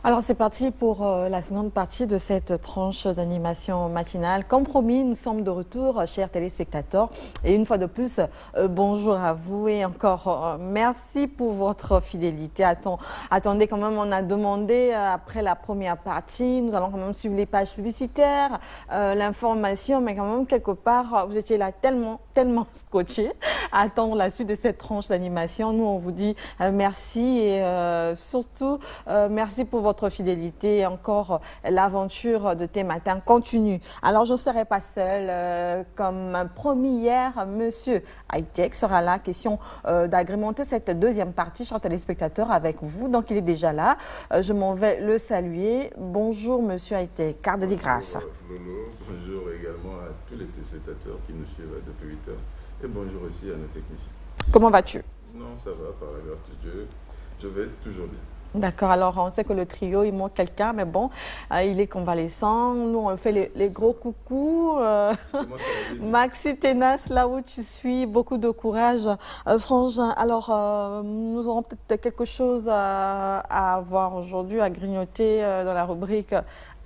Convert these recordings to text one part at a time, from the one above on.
Alors c'est parti pour la seconde partie de cette tranche d'animation matinale. Comme promis, nous sommes de retour, chers téléspectateurs. Et une fois de plus, bonjour à vous et encore merci pour votre fidélité. Attendez quand même, on a demandé après la première partie, nous allons quand même suivre les pages publicitaires, l'information, mais quand même quelque part, vous étiez là tellement scotché à attendre la suite de cette tranche d'animation. Nous, on vous dit merci et surtout merci pour votre fidélité et encore l'aventure de tes matins continue. Alors, je ne serai pas seule. Comme promis hier, Monsieur Hightech sera là. Question d'agrémenter cette deuxième partie, chers téléspectateurs, avec vous. Donc, il est déjà là. Je m'en vais le saluer. Bonjour, Monsieur Hightech. Carte de grâce. Lolo, bonjour également à tous les téléspectateurs qui nous suivent depuis 8 heures. Et bonjour aussi à nos techniciens. Comment vas-tu? Non, ça va, par la grâce de Dieu. Je vais toujours bien. D'accord, alors on sait que le trio, il manque quelqu'un, mais bon, il est convalescent. Nous, on fait les gros coucous. Maxi Ténas, là où tu suis, beaucoup de courage. Frangin, alors nous aurons peut-être quelque chose à avoir aujourd'hui, à grignoter dans la rubrique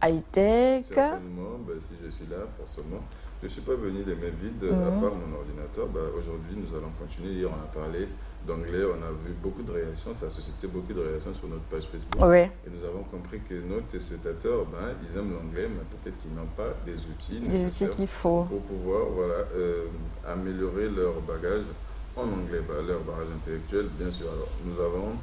high-tech. Certainement, si je suis là, forcément. Je ne suis pas venu de mes vides, à part mon ordinateur. Aujourd'hui, nous allons continuer. Hier, on a parlé d'anglais, on a vu beaucoup de réactions, ça a suscité beaucoup de réactions sur notre page Facebook. Oui. Et nous avons compris que nos téléspectateurs, ils aiment l'anglais, mais peut-être qu'ils n'ont pas des outils nécessaires qu'il faut pour pouvoir améliorer leur bagage en anglais, leur bagage intellectuel, bien sûr. Alors, nous avons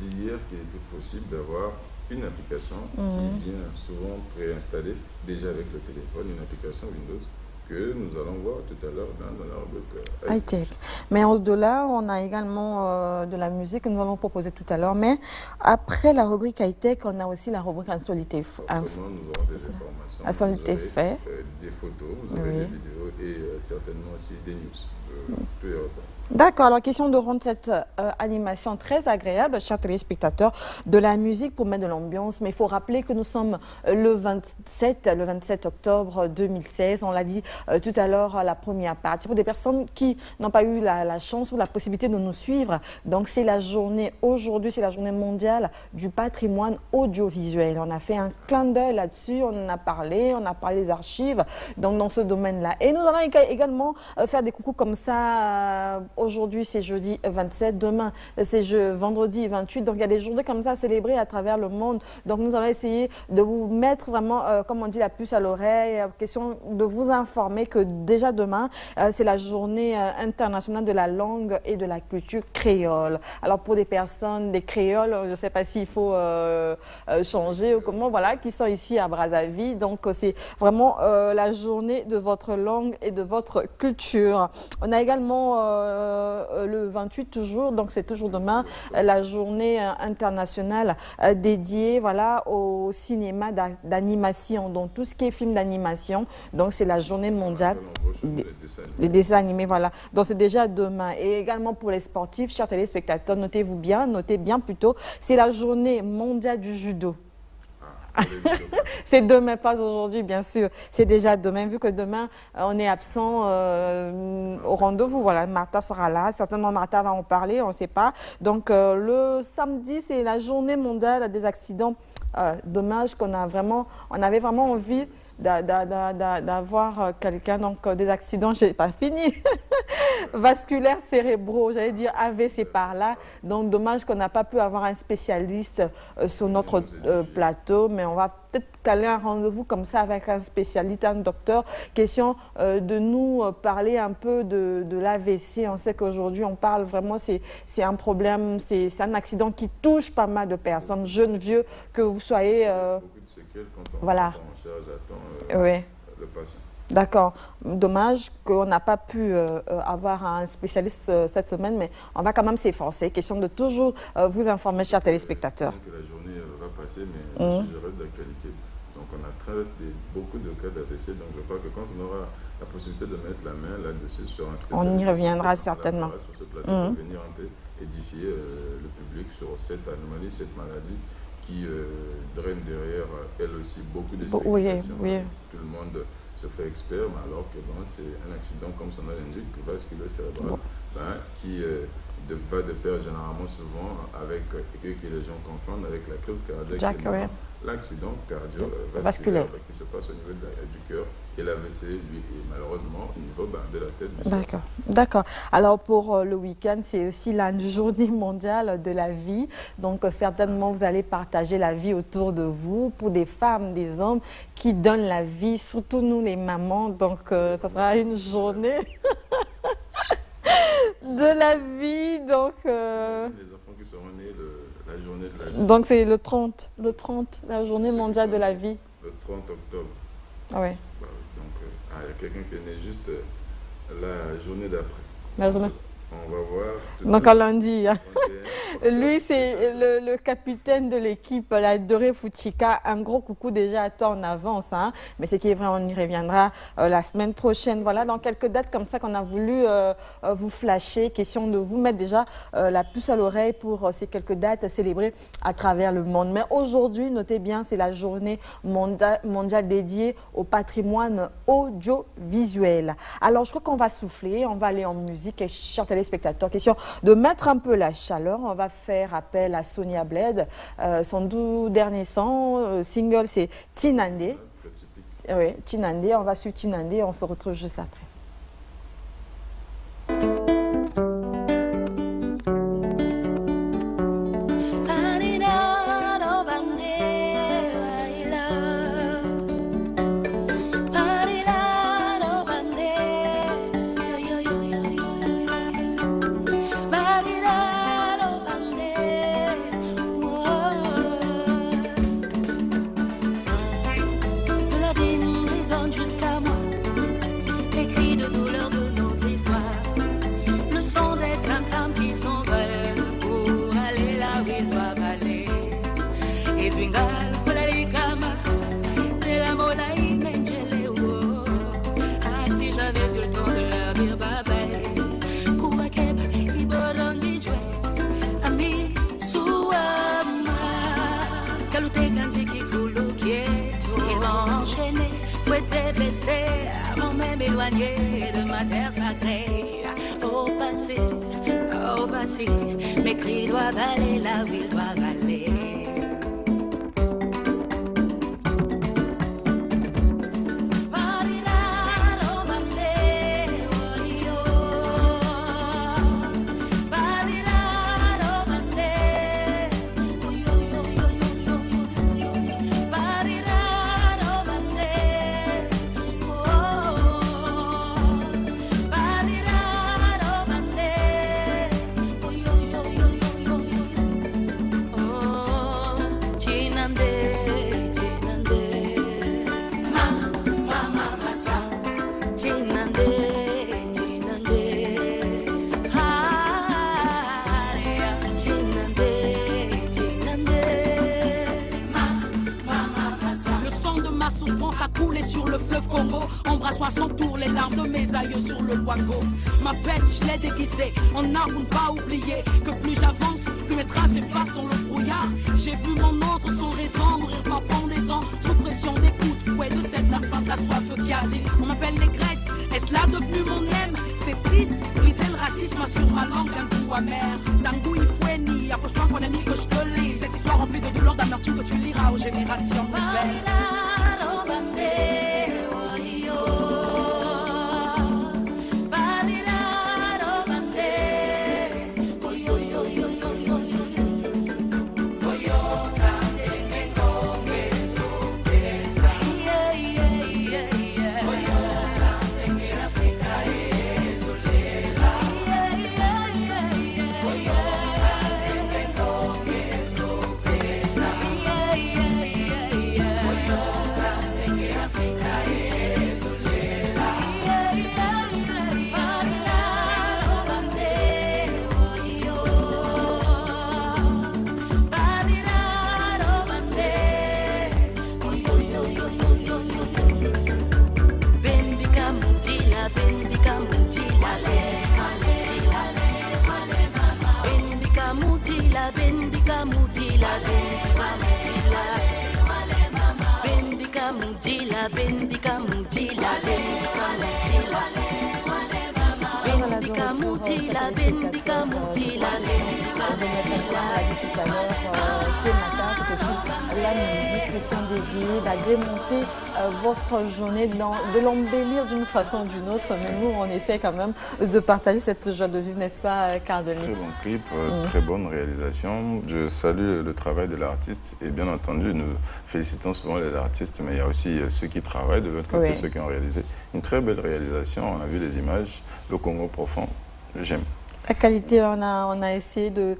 dit hier qu'il était possible d'avoir une application qui vient souvent préinstallée déjà avec le téléphone, une application Windows, que nous allons voir tout à l'heure dans la rubrique high-tech. Mais au-delà, on a également de la musique que nous allons proposer tout à l'heure. Mais après la rubrique high-tech, on a aussi la rubrique insolite. Forcément, nous aurons des informations. Insolite fait. Des photos, vous avez des vidéos et certainement aussi des news. Tout est repas. D'accord, alors question de rendre cette animation très agréable, chers téléspectateurs, de la musique pour mettre de l'ambiance. Mais il faut rappeler que nous sommes le 27 octobre 2016. On l'a dit tout à l'heure, la première partie. Pour des personnes qui n'ont pas eu la chance ou la possibilité de nous suivre, donc c'est la journée, aujourd'hui, c'est la journée mondiale du patrimoine audiovisuel. On a fait un clin d'œil là-dessus, on en a parlé des archives donc dans ce domaine-là. Et nous allons également faire des coucous comme ça. Aujourd'hui, c'est jeudi 27, demain, c'est vendredi 28. Donc, il y a des journées comme ça à célébrer à travers le monde. Donc, nous allons essayer de vous mettre vraiment, comme on dit, la puce à l'oreille. Question de vous informer que déjà demain, c'est la journée internationale de la langue et de la culture créole. Alors, pour des personnes, des créoles, je ne sais pas s'il faut changer ou comment, voilà, qui sont ici à Brazzaville. Donc, c'est vraiment la journée de votre langue et de votre culture. On a également le 28 toujours, donc c'est toujours demain, la journée internationale dédiée au cinéma d'animation, donc tout ce qui est film d'animation, donc c'est la journée mondiale des dessins animés, voilà. Donc c'est déjà demain. Et également pour les sportifs, chers téléspectateurs, notez bien plutôt, c'est la journée mondiale du judo. C'est demain, pas aujourd'hui, bien sûr. C'est déjà demain, vu que demain, on est absent au rendez-vous. Voilà, Martha sera là. Certainement, Martha va en parler, on ne sait pas. Donc, le samedi, c'est la journée mondiale des accidents. Dommage qu'on on avait vraiment envie d'avoir quelqu'un, donc des accidents, je n'ai pas fini, vasculaires cérébraux, j'allais dire AVC par là. Donc, dommage qu'on n'a pas pu avoir un spécialiste sur notre plateau, mais on va peut-être caler un rendez-vous comme ça avec un spécialiste, un docteur. Question de nous parler un peu de l'AVC. On sait qu'aujourd'hui, on parle vraiment, c'est un problème, c'est un accident qui touche pas mal de personnes, jeunes, vieux, que vous soyez... Il y a beaucoup de séquelles quand on prend en charge à temps le patient. D'accord. Dommage qu'on n'a pas pu avoir un spécialiste cette semaine, mais on va quand même s'efforcer. Question de toujours vous informer, chers téspectateurs. La journée va passer, mais je reste d'actualité. Donc Donc on a beaucoup de cas d'AVC. Donc je crois que quand on aura la possibilité de mettre la main là-dessus sur un spécialiste, on y reviendra certainement. Sur ce plateau, pour venir un peu édifier le public sur cette anomalie, cette maladie qui draine derrière elle aussi beaucoup de spéculations. Oui. Tout le monde se fait expert, mais alors que bon, c'est un accident, comme son nom l'indique, vasculo-cérébral, qui va de pair généralement souvent avec, que les gens confondent avec la crise cardiaque, l'accident cardiovasculaire qui se passe au niveau du cœur, et l'AVC, lui, est malheureusement au niveau de la tête du cerveau. D'accord. Alors pour le week-end, c'est aussi la journée mondiale de la vie. Donc certainement, vous allez partager la vie autour de vous pour des femmes, des hommes qui donnent la vie, surtout nous les mamans. Donc ça sera une journée de la vie. Donc, les enfants qui seront nés la journée de la vie. Donc c'est le 30, la journée mondiale de la vie. Le 30 octobre. Ah oui. Donc il y a quelqu'un qui est né juste la journée d'après. La journée. On va voir. Donc à lundi. Lui, c'est le capitaine de l'équipe, la Doré Fuchika. Un gros coucou déjà à toi en avance. Hein. Mais ce qui est vrai, on y reviendra la semaine prochaine. Voilà, dans quelques dates comme ça qu'on a voulu vous flasher. Question de vous mettre déjà la puce à l'oreille pour ces quelques dates célébrées à travers le monde. Mais aujourd'hui, notez bien, c'est la journée mondiale dédiée au patrimoine audiovisuel. Alors, je crois qu'on va souffler, on va aller en musique. Et chers téléspectateurs, question de mettre un peu la chaleur. On va faire appel à Sonia Blade. Son tout dernier single, c'est Tinandé. Oui, Tinandé. On va suivre Tinandé. On se retrouve juste après. Avant même éloigné de ma terre sacrée. Au passé, mes cris doivent aller là où ils doivent aller. Embrasse-moi sans tour les larmes de mes aïeux sur le Luango. Ma peine, je l'ai déguisée en art pour ne pas oublier que plus j'avance, plus mes traces s'effacent dans le brouillard. J'ai vu mon autre sans raison mourir par pendaison, sous pression des coups de fouet de cette la fin de la soif qui a dit. On m'appelle négresse, est-ce là devenu mon aime? C'est triste, briser le racisme sur ma langue d'un goût amer. D'un goût il faut ni, approche-toi mon ami que je te lis. Cette histoire remplie de douleur, d'amertume que tu liras aux générations nouvelles. Bendika Mudila, Bendika Mudila, Bendika Mudila. Voilà, de retour, chers téléspectateurs, on l'a dit tout à l'heure, Temata, c'est aussi la musique qui sont dédiées d'agrémenter votre journée, de l'embellir d'une façon ou d'une autre. Mais nous, on essaie quand même de partager cette joie de vivre, n'est-ce pas, Cardoni? Très bon clip, très bonne réalisation. Je salue le travail de l'artiste et bien entendu, nous félicitons souvent les artistes, mais il y a aussi ceux qui travaillent de l'autre côté, Oui. ceux qui ont réalisé une très belle réalisation. On a vu les images, le Congo profond, j'aime. La qualité, on a essayé de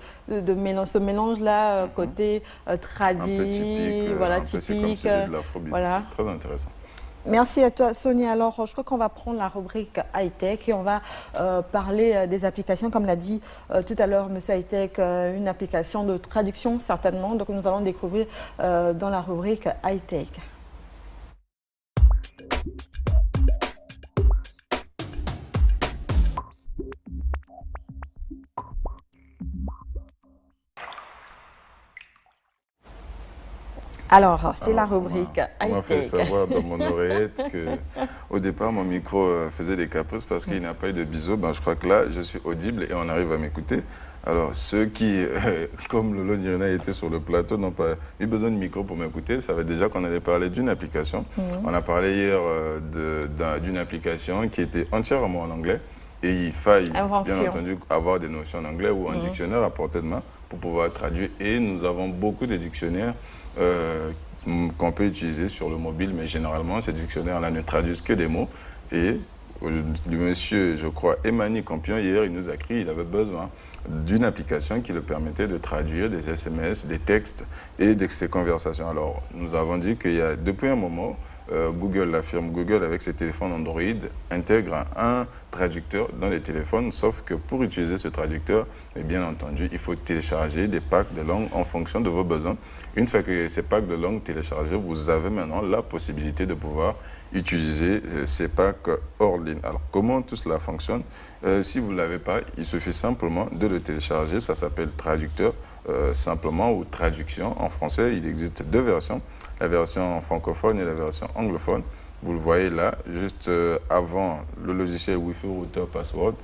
mélanger ce mélange-là, côté Un tradi, peu typique, voilà, un peu, c'est comme si typique. c'était de l'afrobeat. Voilà. C'est très intéressant. Merci à toi, Sonia. Alors, je crois qu'on va prendre la rubrique high-tech et on va parler des applications. Comme l'a dit tout à l'heure M. High-tech, une application de traduction certainement. Donc, nous allons découvrir dans la rubrique high-tech. Alors, c'est la rubrique On m'a fait high-tech. savoir dans mon oreillette qu'au départ, mon micro faisait des caprices parce qu'il n'y a pas eu de bisous. Ben, je crois que là, je suis audible et on arrive à m'écouter. Alors, ceux qui, comme Lolo Nirina était sur le plateau, n'ont pas eu besoin de micro pour m'écouter, ça savait déjà qu'on allait parler d'une application. On a parlé hier d'une application qui était entièrement en anglais et il faille, Invention. bien entendu, avoir des notions en anglais ou un dictionnaire à portée de main pour pouvoir traduire. Et nous avons beaucoup de dictionnaires qu'on peut utiliser sur le mobile, mais généralement, ces dictionnaires-là ne traduisent que des mots. Et le monsieur, je crois, Emmanuel Campion, hier, il nous a écrit qu'il avait besoin d'une application qui le permettait de traduire des SMS, des textes et de ses conversations. Alors, nous avons dit qu'il y a, depuis un moment, Google, la firme Google, avec ses téléphones Android, intègre un traducteur dans les téléphones, sauf que pour utiliser ce traducteur, bien entendu, il faut télécharger des packs de langue en fonction de vos besoins. Une fois que ces packs de langue téléchargés, vous avez maintenant la possibilité de pouvoir utiliser ces packs hors ligne. Alors, comment tout cela fonctionne? Si vous ne l'avez pas, il suffit simplement de le télécharger. Ça s'appelle traducteur simplement ou traduction. En français, il existe deux versions, la version francophone et la version anglophone. Vous le voyez là, juste avant le logiciel Wi-Fi Router Password.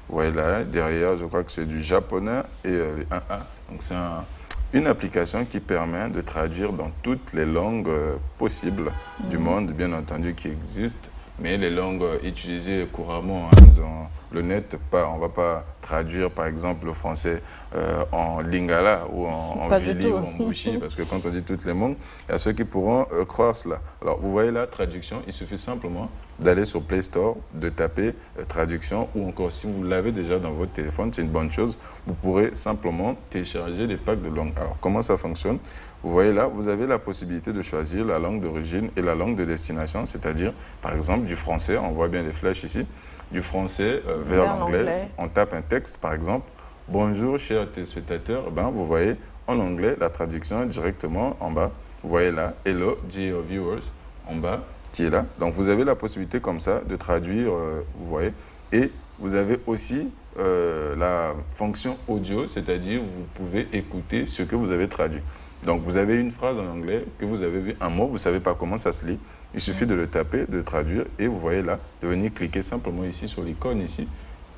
Vous voyez là, derrière, je crois que c'est du japonais et les 1A. Donc, c'est une application qui permet de traduire dans toutes les langues possibles du monde, bien entendu, qui existent. Mais les langues utilisées couramment dans le net, on ne va pas traduire par exemple le français en lingala ou en vili ou en bouchi, parce que quand on dit toutes les langues, il y a ceux qui pourront croire cela. Alors vous voyez la traduction, il suffit simplement d'aller sur Play Store, de taper traduction, ou encore si vous l'avez déjà dans votre téléphone, c'est une bonne chose, vous pourrez simplement télécharger des packs de langues. Alors comment ça fonctionne? Vous voyez là, vous avez la possibilité de choisir la langue d'origine et la langue de destination, c'est-à-dire, par exemple, du français, on voit bien les flèches ici, du français vers l'anglais. On tape un texte, par exemple, « Bonjour, chers téléspectateurs », vous voyez en anglais la traduction directement en bas. Vous voyez là, « Hello, dear viewers », en bas, qui est là. Donc, vous avez la possibilité comme ça de traduire, vous voyez, et vous avez aussi la fonction audio, c'est-à-dire vous pouvez écouter ce que vous avez traduit. Donc, vous avez une phrase en anglais que vous avez vu, un mot, vous ne savez pas comment ça se lit. Il suffit de le taper, de le traduire, et vous voyez là, de venir cliquer simplement ici sur l'icône ici,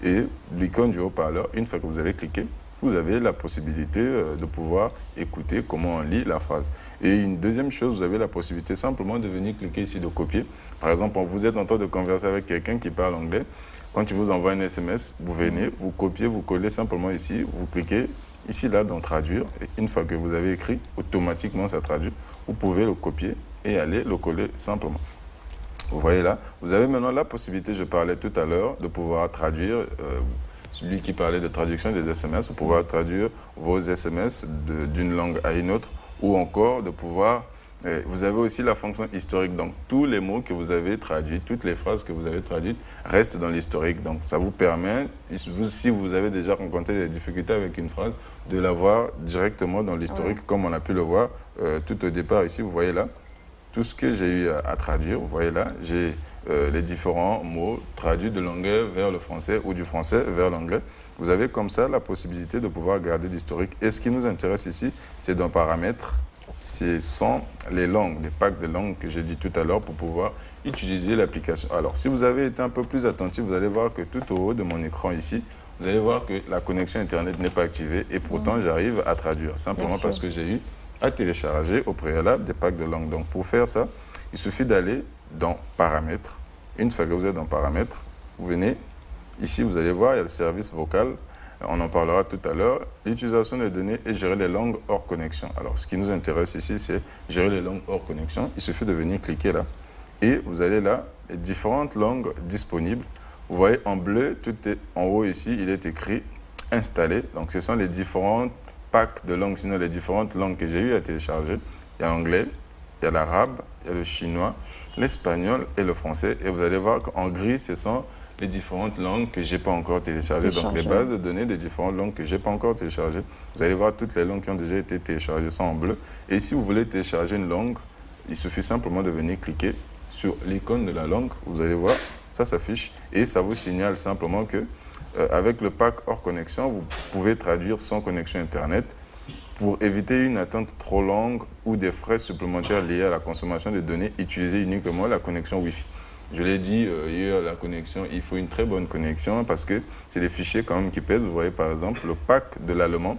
et l'icône du haut-parleur. Une fois que vous avez cliqué, vous avez la possibilité de pouvoir écouter comment on lit la phrase. Et une deuxième chose, vous avez la possibilité simplement de venir cliquer ici, de copier. Par exemple, vous êtes en train de converser avec quelqu'un qui parle anglais. Quand il vous envoie un SMS, vous venez, vous copiez, vous collez simplement ici, vous cliquez ici, là, dans traduire. Et une fois que vous avez écrit, automatiquement, ça traduit. Vous pouvez le copier et aller le coller simplement. Vous voyez là, vous avez maintenant la possibilité, je parlais tout à l'heure, de pouvoir traduire, celui qui parlait de traduction des SMS, de pouvoir traduire vos SMS d'une langue à une autre, ou encore de pouvoir... vous avez aussi la fonction historique, donc tous les mots que vous avez traduits, toutes les phrases que vous avez traduites restent dans l'historique. Donc ça vous permet, si vous avez déjà rencontré des difficultés avec une phrase, de la voir directement dans l'historique, comme on a pu le voir tout au départ ici, vous voyez là. tout ce que j'ai eu à traduire. Vous voyez là, j'ai les différents mots traduits de l'anglais vers le français ou du français vers l'anglais. Vous avez comme ça la possibilité de pouvoir garder l'historique. Et ce qui nous intéresse ici, c'est d'un paramètre. Ce sont les langues, des packs de langues que j'ai dit tout à l'heure pour pouvoir utiliser l'application. Alors, si vous avez été un peu plus attentif, vous allez voir que tout au haut de mon écran ici, vous allez voir que la connexion Internet n'est pas activée et pourtant j'arrive à traduire, simplement parce que j'ai eu à télécharger au préalable des packs de langues. Donc, pour faire ça, il suffit d'aller dans Paramètres. Une fois que vous êtes dans Paramètres, vous venez ici, vous allez voir, il y a le service vocal. On en parlera tout à l'heure. L'utilisation des données et gérer les langues hors connexion. Alors, ce qui nous intéresse ici, c'est gérer les langues hors connexion. Il suffit de venir cliquer là. Et vous allez là, les différentes langues disponibles. Vous voyez en bleu, tout est en haut ici, il est écrit installé. Donc, ce sont les différents packs de langues, sinon les différentes langues que j'ai eu à télécharger. Il y a l'anglais, il y a l'arabe, il y a le chinois, l'espagnol et le français. Et vous allez voir qu'en gris, ce sont les différentes langues que je n'ai pas encore téléchargées. Donc, les bases de données des différentes langues que je n'ai pas encore téléchargées. Vous allez voir toutes les langues qui ont déjà été téléchargées sont en bleu. Et si vous voulez télécharger une langue, il suffit simplement de venir cliquer sur l'icône de la langue. Vous allez voir, ça s'affiche et ça vous signale simplement que avec le pack hors connexion, vous pouvez traduire sans connexion Internet pour éviter une attente trop longue ou des frais supplémentaires liés à la consommation de données. Utilisez uniquement la connexion Wi-Fi. Je l'ai dit hier, la connexion, il faut une très bonne connexion parce que c'est des fichiers quand même qui pèsent. Vous voyez par exemple le pack de l'allemand,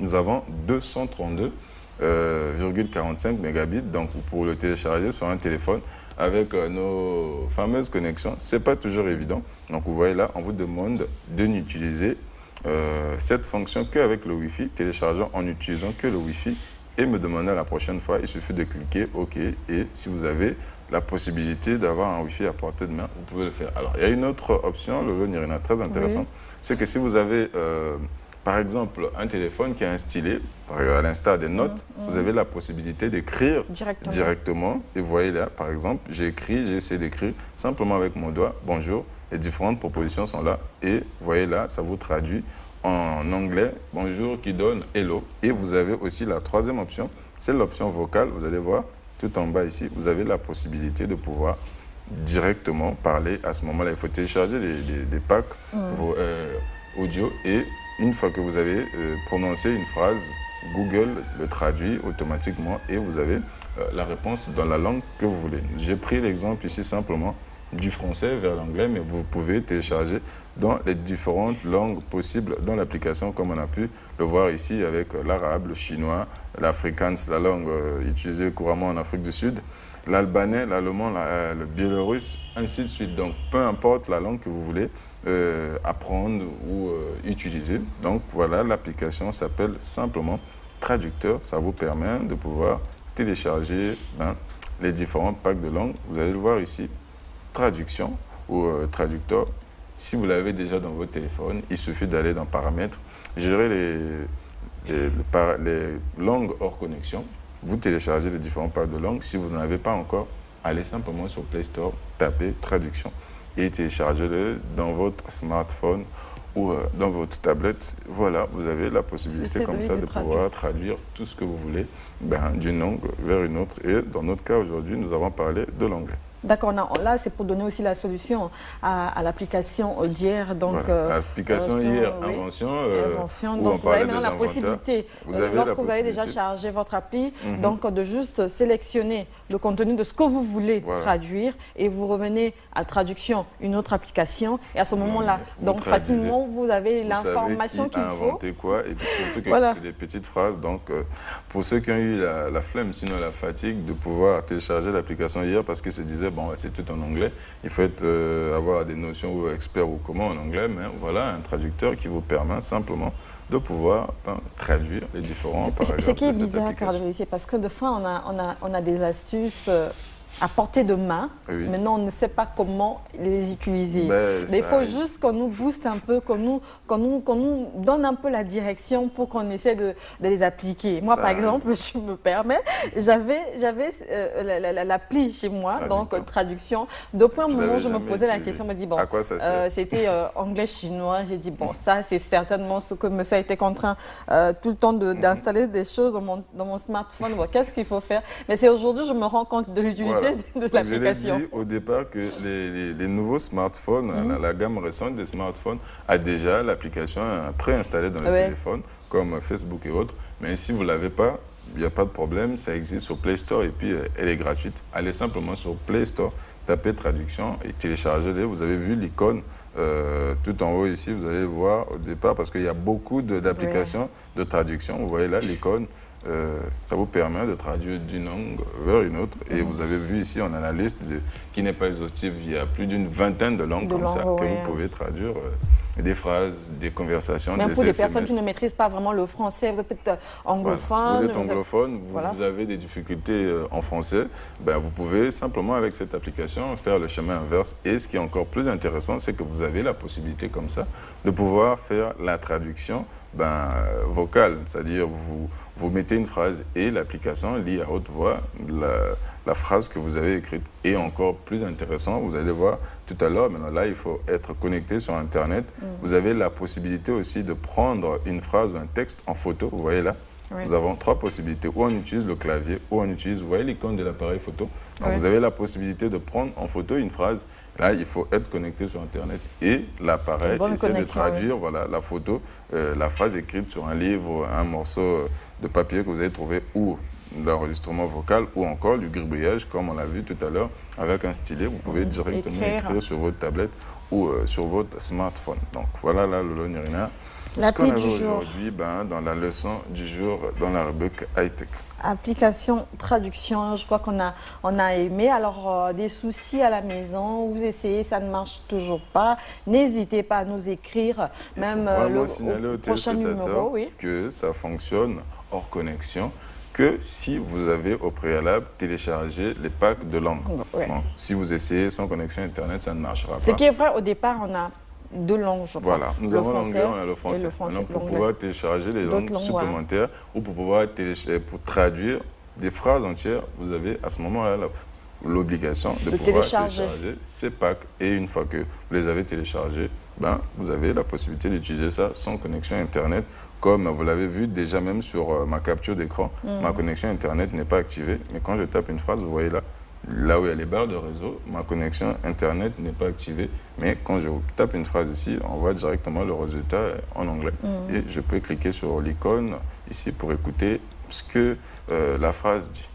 nous avons 232,45 mégabits. Donc pour le télécharger sur un téléphone avec nos fameuses connexions, ce n'est pas toujours évident. Donc vous voyez là, on vous demande de n'utiliser cette fonction qu'avec le Wi-Fi, téléchargeant en utilisant que le Wi-Fi et me demander la prochaine fois, il suffit de cliquer OK et si vous avez la possibilité d'avoir un Wi-Fi à portée de main, vous pouvez le faire. Alors, il y a une autre option, le Nirina, très intéressant, c'est que si vous avez, par exemple, un téléphone qui a un stylet, à l'instar des notes, vous avez la possibilité d'écrire directement. Et vous voyez là, par exemple, j'ai essayé d'écrire simplement avec mon doigt, bonjour, les différentes propositions sont là. Et vous voyez là, ça vous traduit en anglais, bonjour, qui donne hello. Et vous avez aussi la troisième option, c'est l'option vocale, vous allez voir, tout en bas ici, vous avez la possibilité de pouvoir directement parler. À ce moment-là, il faut télécharger des packs audio et une fois que vous avez prononcé une phrase, Google le traduit automatiquement et vous avez la réponse dans la langue que vous voulez. J'ai pris l'exemple ici simplement du français vers l'anglais, mais vous pouvez télécharger dans les différentes langues possibles dans l'application, comme on a pu le voir ici avec l'arabe, le chinois, l'afrikaans, la langue utilisée couramment en Afrique du Sud, l'albanais, l'allemand, le biélorusse, ainsi de suite. Donc, peu importe la langue que vous voulez apprendre ou utiliser. Donc, voilà, l'application s'appelle simplement Traducteur. Ça vous permet de pouvoir télécharger les différents packs de langues. Vous allez le voir ici. Traduction ou traducteur. Si vous l'avez déjà dans votre téléphone, il suffit d'aller dans Paramètres, gérer les langues hors connexion. Vous téléchargez les différents packs de langues. Si vous n'en avez pas encore, allez simplement sur Play Store, tapez Traduction et téléchargez-le dans votre smartphone ou dans votre tablette. Voilà, vous avez la possibilité comme ça de pouvoir traduire tout ce que vous voulez d'une langue vers une autre. Et dans notre cas aujourd'hui, nous avons parlé de l'anglais. D'accord, là c'est pour donner aussi la solution à l'application d'hier. Voilà. L'application hier, Invention, donc vous avez maintenant la possibilité, lorsque vous avez déjà chargé votre appli, donc de juste sélectionner le contenu de ce que vous voulez traduire et vous revenez à traduction, une autre application et à ce moment-là, donc facilement vous avez l'information qu'il faut. Inventé quoi et puis surtout que c'est des petites phrases. Donc pour ceux qui ont eu la flemme, sinon la fatigue, de pouvoir télécharger l'application hier parce qu'ils se disaient bon, c'est tout en anglais. Il faut avoir des notions ou expert ou comment en anglais, mais voilà un traducteur qui vous permet simplement de pouvoir traduire les différents paragraphes. Ce qui est bizarre, Carl, c'est parce que de fois, on a des astuces à portée de main. Oui. Maintenant, on ne sait pas comment les utiliser. Ben, Mais il ça faut arrive. juste qu'on nous booste un peu, qu'on nous donne un peu la direction pour qu'on essaie de les appliquer. Moi, Ça par arrive. exemple, je me permets, j'avais l'appli chez moi, donc Traducteur. traduction. Depuis un Je moment, l'avais je me jamais posais la utilisé. question, je me dis, bon, À quoi ça sert c'était anglais-chinois. J'ai dit, bon, ça, c'est certainement ce que monsieur a été contraint tout le temps d'installer des choses dans mon smartphone. Bon, qu'est-ce qu'il faut faire? Mais c'est aujourd'hui, je me rends compte de l'utilité Voilà. de Donc, l'application. je l'ai dit au départ que les nouveaux smartphones, la gamme récente des smartphones a déjà l'application préinstallée dans le Ouais. téléphone, comme Facebook et autres. Mais si vous ne l'avez pas, il n'y a pas de problème, ça existe sur Play Store et puis elle est gratuite. Allez simplement sur Play Store, tapez traduction et téléchargez-les. Vous avez vu l'icône tout en haut ici, vous allez le voir au départ parce qu'il y a beaucoup d'applications de traduction. Vous voyez là l'icône. Ça vous permet de traduire d'une langue vers une autre. Et vous avez vu ici, on a la liste qui n'est pas exhaustive. Il y a plus d'une vingtaine de langues comme ça que ouais. vous pouvez traduire. Des phrases, des conversations, Même des pour des SMS. personnes qui ne maîtrisent pas vraiment le français, vous êtes peut-être Voilà. anglophone. Vous êtes anglophone, Voilà. vous avez des difficultés en français, ben vous pouvez simplement avec cette application faire le chemin inverse. Et ce qui est encore plus intéressant, c'est que vous avez la possibilité comme ça de pouvoir faire la traduction vocale. C'est-à-dire vous mettez une phrase et l'application lit à haute voix la phrase que vous avez écrite. Et encore plus intéressant, vous allez voir tout à l'heure, maintenant là, il faut être connecté sur Internet. Vous avez la possibilité aussi de prendre une phrase ou un texte en photo, vous voyez là. Oui. Nous avons trois possibilités. Ou on utilise le clavier, ou on utilise, vous voyez l'icône de l'appareil photo. Donc Oui. vous avez la possibilité de prendre en photo une phrase. Là, il faut être connecté sur Internet. Et l'appareil Bonne essaie de connexion, traduire voilà, la photo, la phrase écrite sur un livre, un morceau de papier que vous avez trouvé, ou l'enregistrement vocal, ou encore du gribouillage, comme on l'a vu tout à l'heure, avec un stylet. Vous pouvez directement écrire sur votre tablette ou sur votre smartphone. Donc voilà là, Lolo Nirina. L'appli Ce qu'on du avait jour. aujourd'hui dans la leçon du jour, dans la rubrique high-tech. Application traduction, je crois qu'on a aimé. Alors, des soucis à la maison, vous essayez, ça ne marche toujours pas. N'hésitez pas à nous écrire, même Vraiment signaler au prochain numéro. téléspectateur Oui. que ça fonctionne hors connexion, que si vous avez au préalable téléchargé les packs de langue. Ouais. Bon, si vous essayez sans connexion Internet, ça ne marchera Ce pas. qui est vrai, au départ, on a deux langues, je crois. Voilà, nous Le avons français l'anglais, on a le et français. le français, Maintenant, pour l'anglais. pouvoir télécharger les D'autres langues langues, supplémentaires ou pour pouvoir pour traduire des phrases entières, vous avez à ce moment-là l'obligation de pouvoir télécharger ces packs. Et une fois que vous les avez téléchargés, vous avez la possibilité d'utiliser ça sans connexion Internet. Comme vous l'avez vu déjà même sur ma capture d'écran, ma connexion Internet n'est pas activée. Mais quand je tape une phrase, vous voyez là où il y a les barres de réseau, ma connexion Internet n'est pas activée. Mais quand je tape une phrase ici, on voit directement le résultat en anglais. Et je peux cliquer sur l'icône ici pour écouter ce que la phrase dit.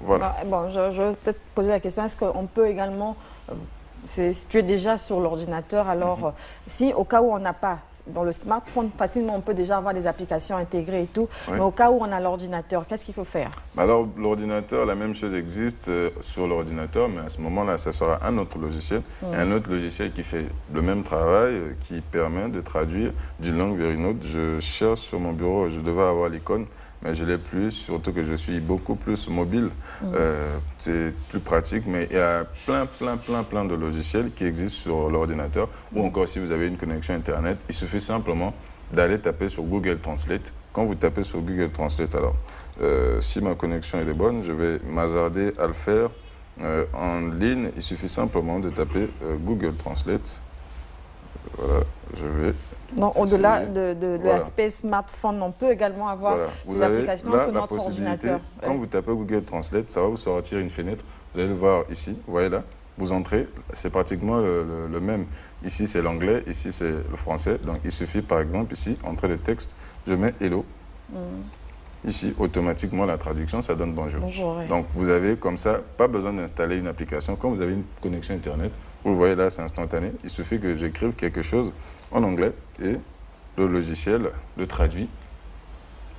Voilà. Bon, je vais peut-être poser la question, est-ce qu'on peut également... si tu es déjà sur l'ordinateur, alors si au cas où on n'a pas, dans le smartphone, facilement on peut déjà avoir des applications intégrées et tout, Oui. mais au cas où on a l'ordinateur, qu'est-ce qu'il faut faire? Alors, l'ordinateur, la même chose existe sur l'ordinateur, mais à ce moment-là, ça sera un autre logiciel. Un autre logiciel qui fait le même travail, qui permet de traduire d'une langue vers une autre. Je cherche sur mon bureau, je devais avoir l'icône, mais je ne l'ai plus, surtout que je suis beaucoup plus mobile. C'est plus pratique, mais il y a plein de logiciels qui existent sur l'ordinateur. Ou encore, si vous avez une connexion Internet, il suffit simplement d'aller taper sur Google Translate. Quand vous tapez sur Google Translate, alors, si ma connexion elle est bonne, je vais m'hasarder à le faire en ligne. Il suffit simplement de taper Google Translate. Voilà, je vais... Donc, au-delà essayer. de Voilà. l'aspect smartphone, on peut également avoir Voilà. ces Vous avez applications là sur la notre possibilité, ordinateur. quand vous tapez Google Translate, ça va vous sortir une fenêtre. Vous allez le voir ici, vous voyez là, vous entrez, c'est pratiquement le même. Ici c'est l'anglais, ici c'est le français. Donc il suffit par exemple ici, entre les textes, je mets hello. Ici, automatiquement la traduction, ça donne bonjour. Bonjour, oui. Donc vous avez comme ça, pas besoin d'installer une application. Quand vous avez une connexion Internet, vous le voyez là, c'est instantané. Il suffit que j'écrive quelque chose en anglais et le logiciel le traduit.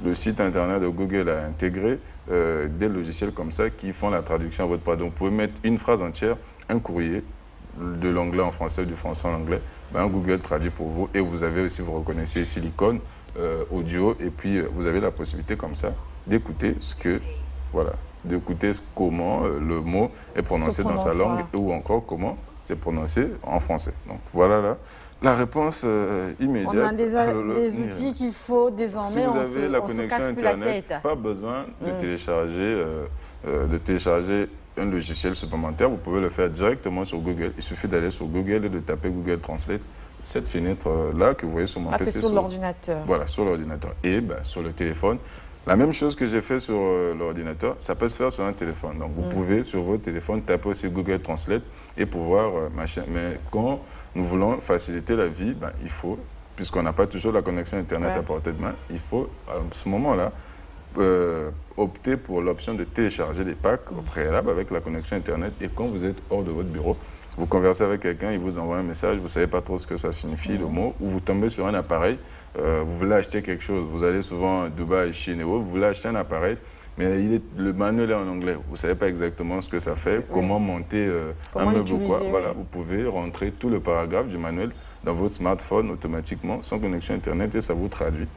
Le site internet de Google a intégré des logiciels comme ça qui font la traduction à votre part. Donc vous pouvez mettre une phrase entière, un courrier, de l'anglais en français, du français en anglais. Google traduit pour vous et vous avez aussi, vous reconnaissez ici l'icône audio et puis vous avez la possibilité comme ça d'écouter ce que d'écouter comment le mot est prononcé dans sa langue ou encore comment c'est prononcé en français. Donc voilà la réponse immédiate. On a des outils qu'il faut désormais. Si vous avez la connexion Internet, pas besoin de télécharger un logiciel supplémentaire. Vous pouvez le faire directement sur Google. Il suffit d'aller sur Google et de taper Google Translate. Cette fenêtre-là que vous voyez sur mon PC. C'est sur l'ordinateur. Voilà, sur l'ordinateur. Et sur le téléphone. La même chose que j'ai fait sur l'ordinateur, ça peut se faire sur un téléphone. Donc, vous pouvez, sur votre téléphone, taper aussi Google Translate et pouvoir machin. Mais quand nous voulons faciliter la vie, il faut, puisqu'on n'a pas toujours la connexion Internet à portée de main, il faut, à ce moment-là, opter pour l'option de télécharger des packs au préalable avec la connexion Internet. Et quand vous êtes hors de votre bureau, vous conversez avec quelqu'un, il vous envoie un message, vous ne savez pas trop ce que ça signifie, le mot, ou vous tombez sur un appareil, vous voulez acheter quelque chose, vous allez souvent à Dubaï, Chine et autres, vous voulez acheter un appareil, mais le manuel est en anglais, vous ne savez pas exactement ce que ça fait, comment monter un meuble ou quoi. Voilà, vous pouvez rentrer tout le paragraphe du manuel dans votre smartphone automatiquement, sans connexion Internet, et ça vous traduit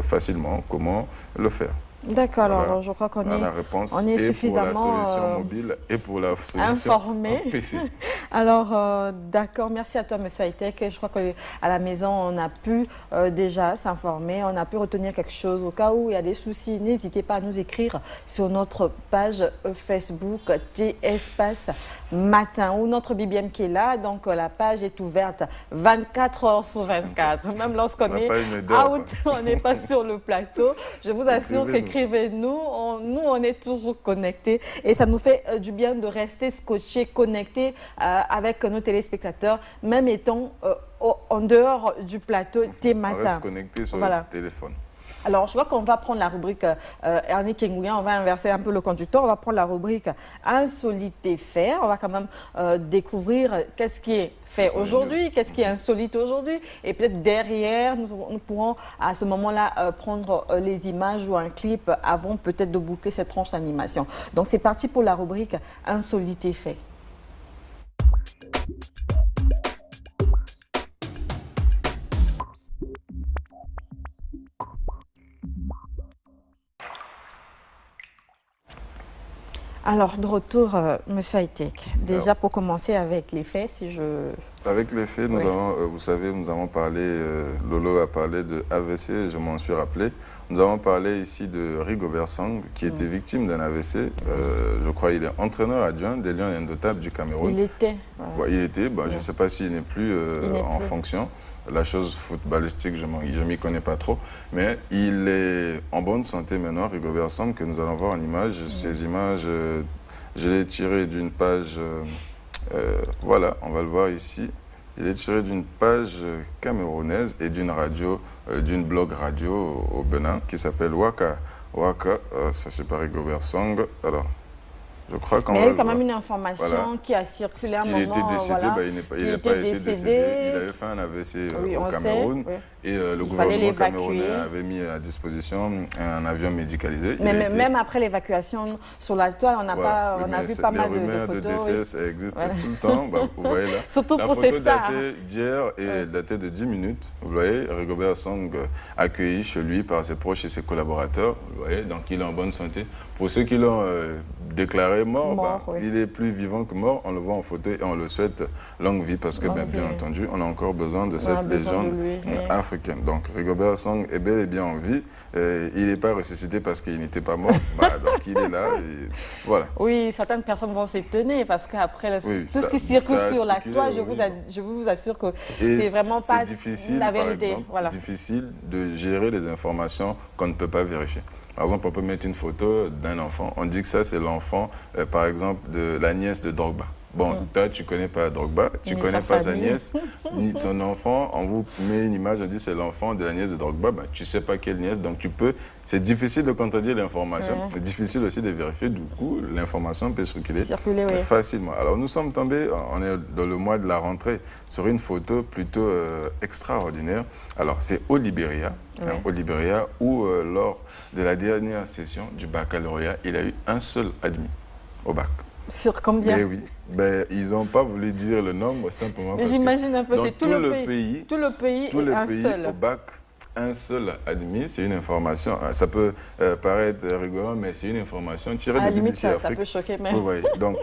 facilement comment le faire. D'accord, alors je crois qu'on est suffisamment pour la solution mobile et pour la solution informé. PC. Alors, d'accord, merci à toi, M. Hightech. Je crois qu'à la maison, on a pu déjà s'informer, on a pu retenir quelque chose. Au cas où il y a des soucis, n'hésitez pas à nous écrire sur notre page Facebook T-Espace Matin ou notre BBM qui est là. Donc, la page est ouverte 24 heures sur 24. Même lorsqu'on est out, on n'est pas sur le plateau. Je vous assure que écrivez-nous, on est toujours connectés et ça nous fait du bien de rester scotchés, connectés avec nos téléspectateurs, même étant en dehors du plateau des matins. On reste connectés sur le téléphone. Alors, je vois qu'on va prendre la rubrique Ernie Kengouyan, on va inverser un peu le conducteur, on va prendre la rubrique Insolite et fait. On va quand même découvrir qu'est-ce qui est fait aujourd'hui, qu'est-ce qui est insolite aujourd'hui. Et peut-être derrière, nous pourrons à ce moment-là prendre les images ou un clip avant peut-être de boucler cette tranche d'animation. Donc, c'est parti pour la rubrique Insolite et fait. Alors, de retour, M. Hightech, déjà pour commencer avec les faits, si je... Avec les faits, nous avons, vous savez, nous avons parlé, Lolo a parlé de AVC, je m'en suis rappelé. Nous avons parlé ici de Rigobert Song, qui était victime d'un AVC. Je crois qu'il est entraîneur adjoint des Lions Indomptables du Cameroun. Il était. Il était, je ne sais pas s'il n'est plus en fonction. La chose footballistique, je ne m'y connais pas trop. Mais il est en bonne santé maintenant, Rigobert Song, que nous allons voir en images. Ces images, je les ai tirées d'une page... voilà, on va le voir ici. Il est tiré d'une page camerounaise et d'une radio, d'une blog radio au Bénin qui s'appelle Waka. Waka, ça c'est pas Rigobert Song. Alors, je crois qu'on mais il y a eu quand même une information qui a circulé à un moment. Il était décédé, il n'a pas été décédé. Il avait fait un AVC au Cameroun et le gouvernement camerounais avait mis à disposition un avion médicalisé. Mais même après l'évacuation sur la toile, on a vu pas mal de photos. Les rumeurs de décès, ça existe tout le temps. Vous voyez là. Surtout la pour ces stars. La photo datée d'hier et datée de 10 minutes. Vous voyez, Rigobert Song accueilli chez lui par ses proches et ses collaborateurs. Vous voyez, donc il est en bonne santé. Pour ceux qui l'ont déclaré mort, il est plus vivant que mort. On le voit en photo et on le souhaite longue vie parce que, bien entendu, on a encore besoin de cette légende africaine. Donc, Rigobert Song est bel et bien en vie. Il n'est pas ressuscité parce qu'il n'était pas mort. Donc, il est là. Et voilà. Oui, certaines personnes vont s'étonner parce qu'après, tout ce qui circule sur la toile, je vous assure que c'est vraiment pas la vérité. C'est difficile de gérer des informations qu'on ne peut pas vérifier. Par exemple, on peut mettre une photo d'un enfant. On dit que ça, c'est l'enfant, par exemple, de la nièce de Drogba. Bon, toi, tu ne connais pas Drogba, tu ne connais pas sa nièce, ni son enfant. On vous met une image, on dit c'est l'enfant de la nièce de Drogba. Tu ne sais pas quelle nièce, donc tu peux... C'est difficile de contredire l'information. C'est difficile aussi de vérifier. Du coup, l'information peut circuler facilement. Alors, nous sommes tombés, on est dans le mois de la rentrée, sur une photo plutôt extraordinaire. Alors, c'est au Libéria. Au Libéria, où lors de la dernière session du baccalauréat, il a eu un seul admis au bac. Sur combien? Mais oui, ils n'ont pas voulu dire le nombre simplement. Mais j'imagine un peu, c'est tout le pays. Tout le pays et un seul. Au bac, un seul admis, c'est une information, ça peut paraître rigolant, mais c'est une information tirée À la de limite, BBC ça Afrique. peut choquer, mais... Oui, oui. Donc,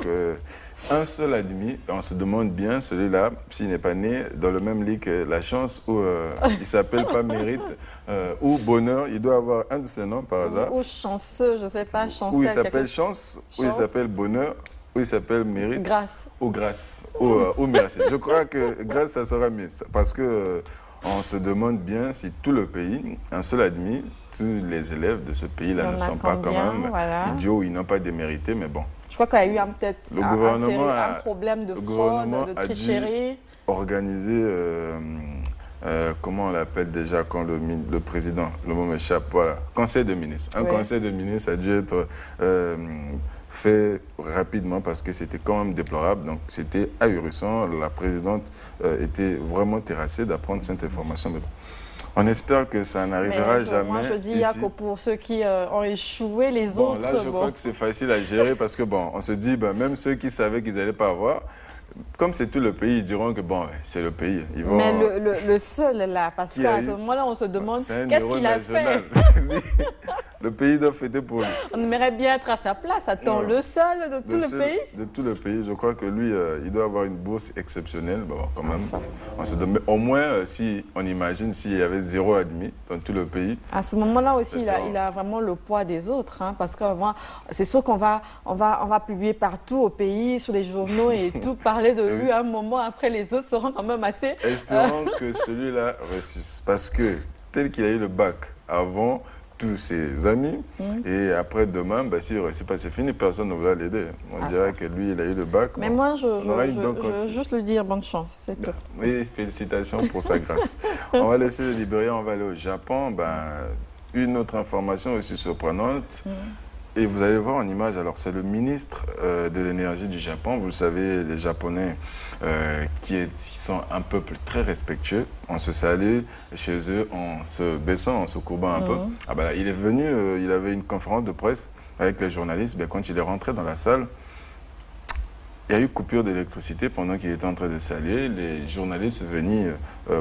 un seul admis, on se demande bien, celui-là, s'il n'est pas né dans le même lit que la chance, ou il ne s'appelle pas mérite, ou bonheur, il doit avoir un de ces noms par hasard. Ou chanceux, je ne sais pas, chanceux. Ou il s'appelle chance, ou il s'appelle bonheur, ou il s'appelle mérite. Grâce. Ou grâce, ou merci. Je crois que grâce, ça sera mieux. Parce que on se demande bien si tout le pays, un seul admis, tous les élèves de ce pays-là ne sont pas quand même idiots ou ils n'ont pas démérité, mais bon. Je crois qu'il y a eu peut-être un problème de le fraude, gouvernement de a tricherie. dû organiser, comment on l'appelle déjà quand le président, le mot m'échappe, voilà, conseil de ministres. Un conseil de ministres a dû être fait rapidement parce que c'était quand même déplorable. Donc c'était ahurissant. La présidente était vraiment terrassée d'apprendre cette information. Mais bon, on espère que ça n'arrivera jamais. Moi, je dis ici. que pour ceux qui ont échoué, les Bon, autres... là, je crois que c'est facile à gérer parce que, bon, on se dit, même ceux qui savaient qu'ils n'allaient pas avoir, comme c'est tout le pays, ils diront que, bon, c'est le pays. Ils vont... Mais le seul, là, parce qu'à ce moment-là, on se demande qu'est-ce qu'il a fait. Le pays doit fêter pour lui. On aimerait bien être à sa place. Attends, le seul de tout le pays? De tout le pays. Je crois que lui, il doit avoir une bourse exceptionnelle. Bon, quand même, on se demande, au moins, si on imagine s'il y avait 0 admis dans tout le pays. À ce moment-là aussi, il a vraiment le poids des autres. Hein, parce que c'est sûr qu'on va publier partout au pays, sur les journaux et tout, parler de lui à un moment. Après, les autres seront quand même assez... Espérons que celui-là ressuscite. Parce que, tel qu'il a eu le bac avant... tous ses amis, et après demain, si c'est fini, personne ne va l'aider. On dirait que lui, il a eu le bac. Mais moi, je veux juste lui dire bonne chance, c'est tout. Oui, félicitations pour sa grâce. On va laisser le Libéria, on va aller au Japon. Une autre information aussi surprenante, et vous allez voir en image, alors c'est le ministre de l'énergie du Japon. Vous le savez, les Japonais qui sont un peuple très respectueux, on se salue chez eux en se baissant, en se courbant un peu. Il est venu, il avait une conférence de presse avec les journalistes. Quand il est rentré dans la salle, il y a eu coupure d'électricité pendant qu'il était en train de saluer. Les journalistes venus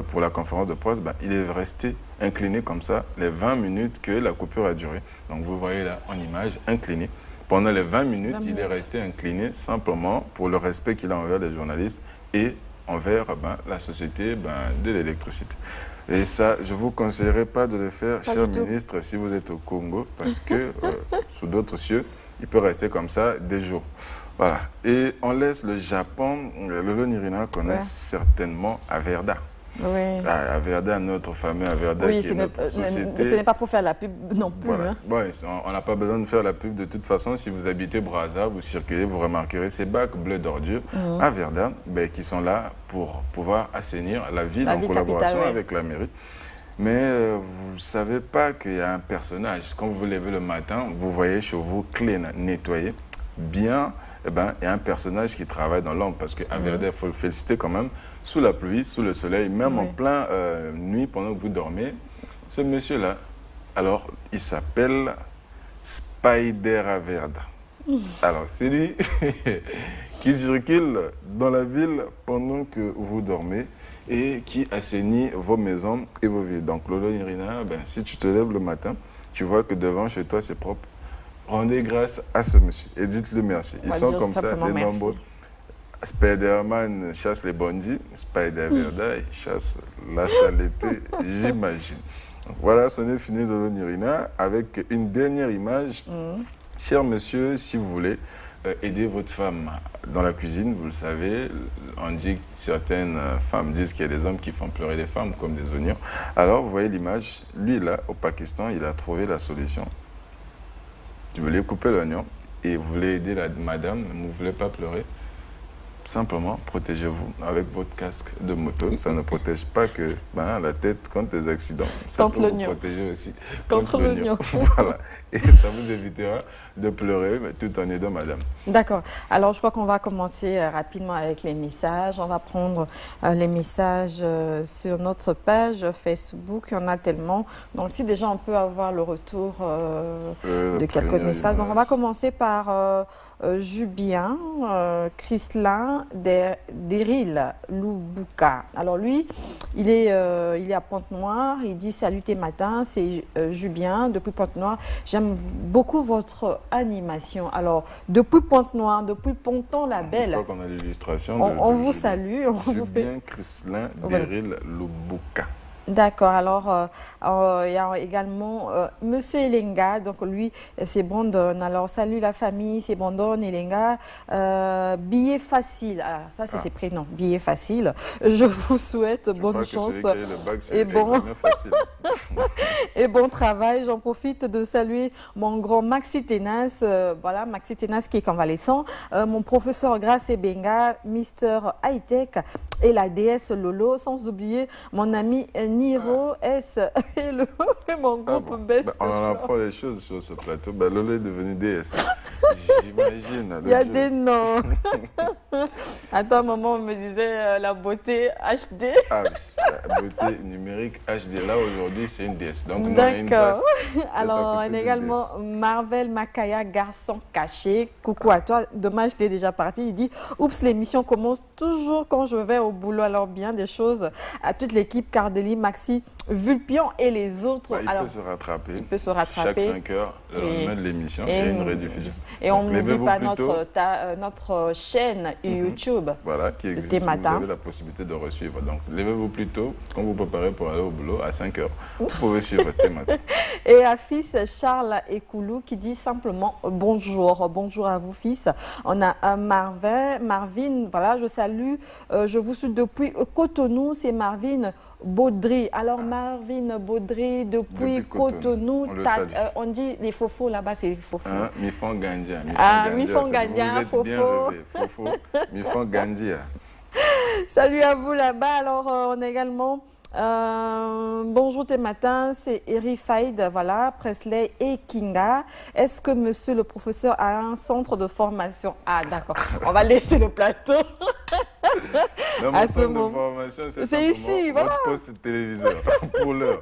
pour la conférence de presse, il est resté incliné comme ça les 20 minutes que la coupure a duré. Donc vous voyez là en image, incliné. Pendant les 20 minutes, il est resté incliné simplement pour le respect qu'il a envers les journalistes et envers la société de l'électricité. Et ça, je ne vous conseillerais pas de le faire, cher ministre, si vous êtes au Congo, parce que sous d'autres cieux, il peut rester comme ça des jours. Voilà. Et on laisse le Japon. Lolo Nirina connaît certainement Averda. Oui. Averda, notre fameux Averda, qui est notre société. Ce n'est pas pour faire la pub non plus. Voilà. Hein. On n'a pas besoin de faire la pub de toute façon. Si vous habitez Brazza, vous circulez, vous remarquerez ces bacs bleus d'ordures Averda qui sont là pour pouvoir assainir la ville en collaboration avec la mairie. Mais vous ne savez pas qu'il y a un personnage. Quand vous vous levez le matin, vous voyez chez vous clean, nettoyé, bien. Il y a un personnage qui travaille dans l'ombre parce qu'à Averda, il faut le féliciter quand même, sous la pluie, sous le soleil, même en plein nuit pendant que vous dormez. Ce monsieur-là, alors, il s'appelle Spider Averda. Alors, c'est lui qui circule dans la ville pendant que vous dormez et qui assainit vos maisons et vos villes. Donc, Lolo Nirina, si tu te lèves le matin, tu vois que devant chez toi, c'est propre. Rendez grâce à ce monsieur et dites-le merci. Ils sont comme ça, les nombreux. Spider-Man chasse les bandits, Spider-Verda chasse la saleté, j'imagine. Voilà, ce n'est fini de l'Onirina avec une dernière image. Cher monsieur, si vous voulez aider votre femme dans la cuisine, vous le savez, on dit que certaines femmes disent qu'il y a des hommes qui font pleurer les femmes comme des oignons. Alors, vous voyez l'image, lui là, au Pakistan, il a trouvé la solution. Tu voulais couper l'oignon et vous voulez aider la madame, vous ne voulez pas pleurer. Simplement, protégez-vous avec votre casque de moto. Ça ne protège pas que la tête contre les accidents. Ça peut vous protéger aussi contre l'oignon. Voilà. Et ça vous évitera de pleurer tout en aidant madame. D'accord. Alors, je crois qu'on va commencer rapidement avec les messages. On va prendre les messages sur notre page Facebook. Il y en a tellement. Donc, si déjà on peut avoir le retour de quelques messages. Donc, on va commencer par Jubien, Chrislin, Crislin Deril Lubuka. Alors lui, il est à Pointe-Noire. Il dit salut tes matins, c'est Julien depuis Pointe-Noire. J'aime beaucoup votre animation. Alors depuis Pointe-Noire, depuis Ponton-la-Belle. Je crois qu'on a l'illustration. On vous salue. On vous fait... Julien Crislin Deril Lubuka. D'accord, alors il y a également Monsieur Elenga, donc lui c'est Brandon. Alors salut la famille, c'est Brandon Elenga. Billet facile, alors ça c'est ses prénoms, billet facile. Je vous souhaite bonne chance et et bon travail. J'en profite de saluer mon grand Maxi Tenas, voilà Maxi Tenas qui est convalescent, mon professeur Grace Benga, Mister Hightech et la déesse Lolo, sans oublier mon ami Niro S et mon groupe Best. On en apprend des choses sur ce plateau. Lolo est devenu déesse. J'imagine. Il y a des noms. Attends, maman me disait la beauté HD. Ah, la beauté numérique HD. Là, aujourd'hui, c'est une déesse. Donc, nous, on a une place. Alors, on a également Marvel Makaya, garçon caché. Coucou à toi. Dommage qu'il est déjà parti. Il dit oups, l'émission commence toujours quand je vais au boulot. Alors, bien des choses à toute l'équipe, Cardeli, Maxi, Vulpion et les autres. Il peut se rattraper. Il peut se rattraper. Chaque 5 heures, le lendemain de l'émission, il y a une rediffusion. Et on n'oublie pas notre chaîne YouTube. Voilà, qui existe. Vous avez la possibilité de resuivre. Donc, levez-vous plus tôt quand vous préparez pour aller au boulot à 5 heures. Vous pouvez suivre Thématin. Et à fils Charles Ekoulou qui dit simplement bonjour. Bonjour à vous, fils. On a Marvin, voilà, je salue. Je vous suis depuis Cotonou. C'est Marvin Baudry. Alors, Marvin Baudry, depuis Cotonou, on dit les fofos là-bas, c'est les fofos. Mifon Gandia. Mifon Gandia, fofo. Fofo, Mifon Gandia. Salut à vous là-bas. Alors, on a également bonjour tes matins, c'est Eri Faïd, voilà, Presley et Kinga. Est-ce que monsieur le professeur a un centre de formation? Ah, d'accord, on va laisser le plateau. Non, à ce moment, c'est ici, voilà. Votre poste téléviseur, pour l'heure.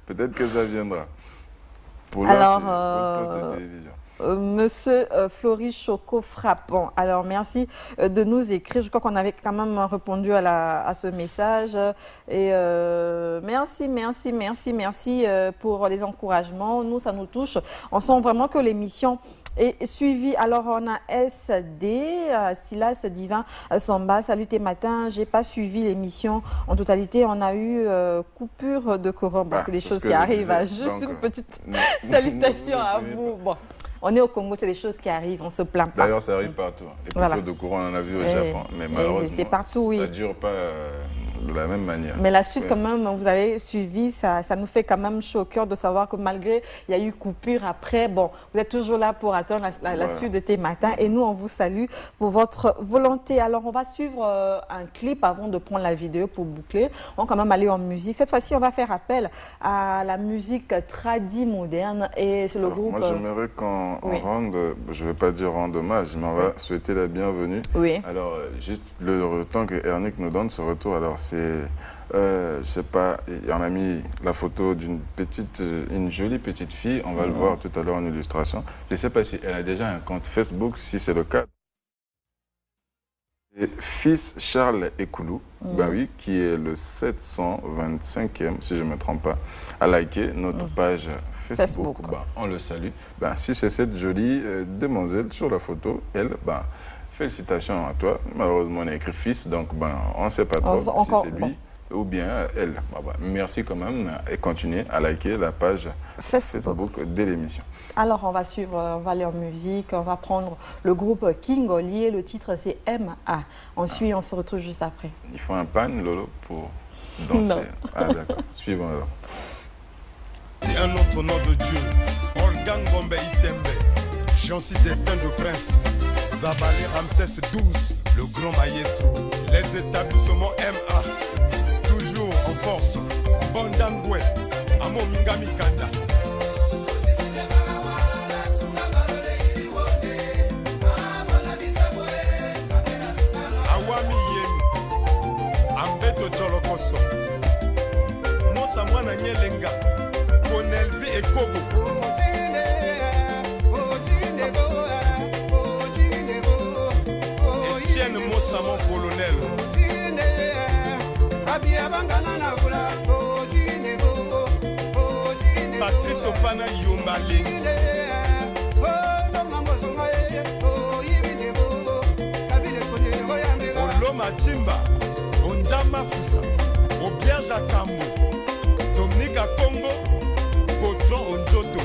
Peut-être que ça viendra. Pour l'heure, c'est votre poste de télévision. Monsieur Floris Choco Frappant. Alors, merci de nous écrire. Je crois qu'on avait quand même répondu à ce message. Et merci pour les encouragements. Nous, ça nous touche. On sent vraiment que l'émission est suivie. Alors, on a SD, Silas Divin Samba. Salut tes matins. J'ai pas suivi l'émission en totalité. On a eu coupure de courant. Bon, c'est des choses qui arrivent. Juste une petite salutation à vous. Bon. On est au Congo, c'est des choses qui arrivent, on se plaint pas. D'ailleurs, ça arrive partout. Les coupures de courant, on en a vu au Japon. Mais malheureusement, partout, ça ne dure pas de la même manière. Mais la suite, quand même, vous avez suivi, ça nous fait quand même chaud au cœur de savoir que malgré, il y a eu coupure après, bon, vous êtes toujours là pour attendre la suite de tes matins. Et nous, on vous salue pour votre volonté. Alors, on va suivre un clip avant de prendre la vidéo pour boucler. On va quand même aller en musique. Cette fois-ci, on va faire appel à la musique tradie moderne. Et c'est le groupe... Moi, j'aimerais qu'on rende, je ne vais pas dire rendre hommage, mais on va souhaiter la bienvenue. Oui. Alors, juste le temps que Ernick nous donne ce retour, alors c'est, je sais pas, on a mis la photo une jolie petite fille, on va le voir tout à l'heure en illustration. Je ne sais pas si elle a déjà un compte Facebook, si c'est le cas. Et fils Charles Ekoulou, ben oui, qui est le 725e, si je ne me trompe pas, a liké notre page Facebook. Ben, on le salue. Ben, si c'est cette jolie demoiselle sur la photo, elle, ben, félicitations à toi. Malheureusement, on a écrit fils, donc ben, on ne sait pas trop si c'est lui ou bien elle. Ben, merci quand même et continuez à liker la page Facebook de l'émission. Alors, on va suivre, on va aller en musique, on va prendre le groupe King Olier, le titre c'est MA. Ensuite, on se retrouve juste après. Il faut un pan, Lolo, pour danser. Non. Ah d'accord, suivons alors. C'est un autre nom de Dieu, Olga Ngombe Itembe, Jancy Destin de Prince, Zabalé Ramsès XII, le grand maestro, les établissements MA, toujours en force, Bondangwe, Amo Mingami Kanda. Awami Yemi, Ambeto Cholokoso, Mosa Mwana Nyelenga, Konelvi et Kobo. Etienne Mossa, mon Patrice Opana Yombale. Oloma Chimba, Onjama Fusa, Obiaja Kambo, Dominika Congo, Godron Onjoto.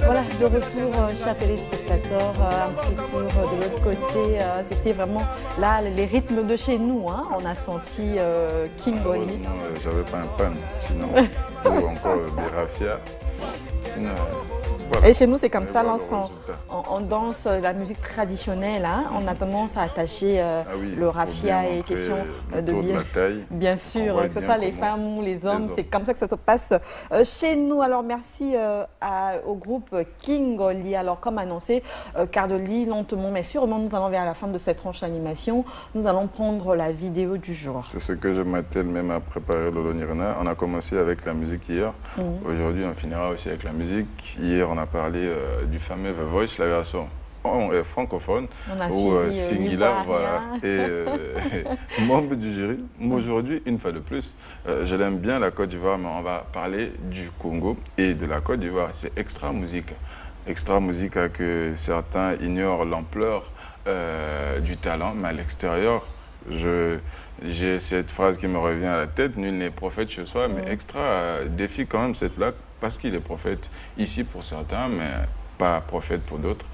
Voilà, de retour, chers téléspectateurs, un petit tour de l'autre côté. C'était vraiment là les rythmes de chez nous. Hein. On a senti Kingoli. J'avais pas un pan, sinon, ou encore des rafias. Sinon, voilà. Et chez nous, c'est comme ça, lorsqu'on on danse la musique traditionnelle, hein, on a tendance à attacher le raffia et question de bien. Bien sûr, que ce soit les femmes ou les hommes, c'est comme ça que ça se passe chez nous. Alors, merci au groupe Kingoli. Alors, comme annoncé, Cardoli, lentement mais sûrement, nous allons vers la fin de cette tranche d'animation. Nous allons prendre la vidéo du jour. C'est ce que je m'attelle même à préparer l'Olonirna. On a commencé avec la musique hier. Aujourd'hui, on finira aussi avec la musique. Hier, on a parlé du fameux The Voice, la version francophone, où Singila voilà, est membre du jury. Aujourd'hui, une fois de plus, je l'aime bien la Côte d'Ivoire, mais on va parler du Congo et de la Côte d'Ivoire. C'est Extra Musica. Extra Musica que certains ignorent l'ampleur du talent, mais à l'extérieur, j'ai cette phrase qui me revient à la tête, nul n'est prophète chez soi, mais Extra défie quand même cette lac parce qu'il est prophète ici pour certains, mais pas prophète pour d'autres.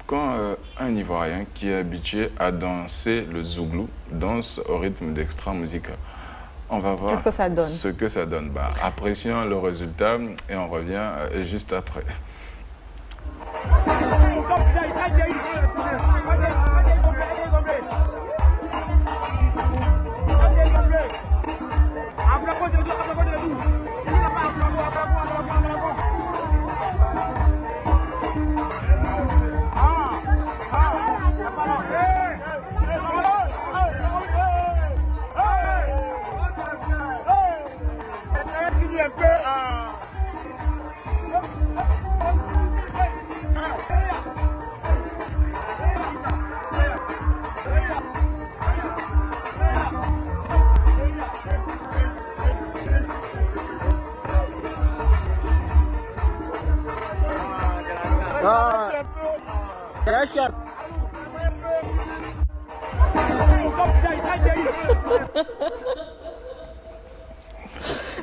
Quand un Ivoirien qui est habitué à danser le zouglou danse au rythme d'Extra Musica, on va voir ce que ça donne. Ce que ça donne. Bah, apprécions le résultat et on revient juste après.